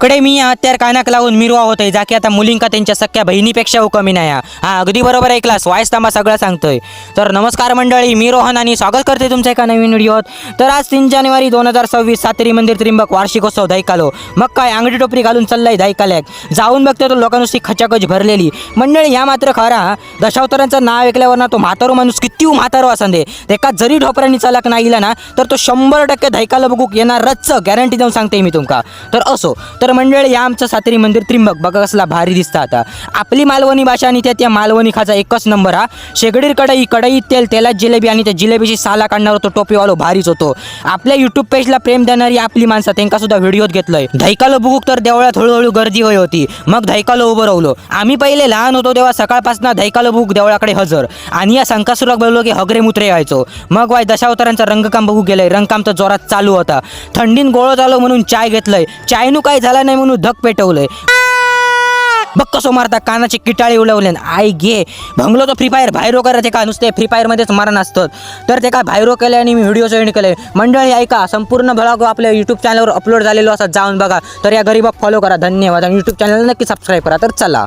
इकडे मी हत्यार कानाक लावून मिरवा होतोय जा की आता मुलींका त्यांच्या सख्या बहिणीपेक्षा कमी नाही हा अगदी बरोबर ऐकलास वायस तांबा सगळं सांगतोय. तर नमस्कार मंडळी, मी रोहन आणि स्वागत करते तुमच्या एका नवीन व्हिडिओत. तर आज 3 जानेवारी 2026 सातेरी मंदिर त्रिंबक वार्षिकोत्सव दैकालो. मग काय अंगठी टोपरी घालून चाललाय दैकाल्याक. जाऊन बघते तो लोकांनुसती खचाखच भरलेली मंडळी. ह्या मात्र खरा दशावतारांचं नाव ऐकल्यावर ना तो म्हातारो माणूस किती म्हातारो असन दे एका जरी ढोपऱ्यानी चालक नाही इला ना तर तो 100% दैकाला बघूक येणारच, गॅरंटी देऊन सांगते मी तुमका. तर असो तर मंडळी या आमचं सातेरी मंदिर त्रिंबक बघा कसला भारी दिसता. आता आपली मालवणी भाषा आणि त्या मालवणी खाचा एकच नंबर हा. शेगडीर कढई तेल तेलात जिलेबी आणि त्या जिलेबीची साला काढणार तो टोपीवालो भारीच होतो. आपल्या यूट्यूब पेजला प्रेम देणारी आपली माणसं त्यांका सुद्धा व्हिडिओत घेतलंय. दैकालो बघूक तर देवळात हळूहळू गर्दी होई होती. मग दैकालो उभं राहिलो. आम्ही पहिले लहान होतो तेव्हा सकाळपासून दैकालो बघूक देवळाकडे हजर आणि या संकासुराक बोललो की हगरे मुत्रे यायचो. मग वाय दशावतारांचा रंगकाम बघू गेलंय. रंगकाम तर जोरात चालू होता. थंडीन गोळो झालो म्हणून चाय घेतलंय. चायनू काय झाला नाही म्हणून धक पेटवलंय. बघ कसो मारता कानाची किटाळी उलवले. आई घे भंगलो तो फ्री फायर बाहेर करा ते का नुसते फ्री फायरमध्येच मारण असतं. तर ते काय बाहेर केले आणि मी व्हिडिओ जॉईन केले. मंडळी ऐका संपूर्ण ब्लॉग आपल्या यूट्यूब चॅनलवर अपलोड झालेलो असतात, जाऊन बघा. तर या गरीबाक फॉलो करा. धन्यवाद आणि यूट्यूब चॅनल नक्की सबस्क्राईब करा. तर चला.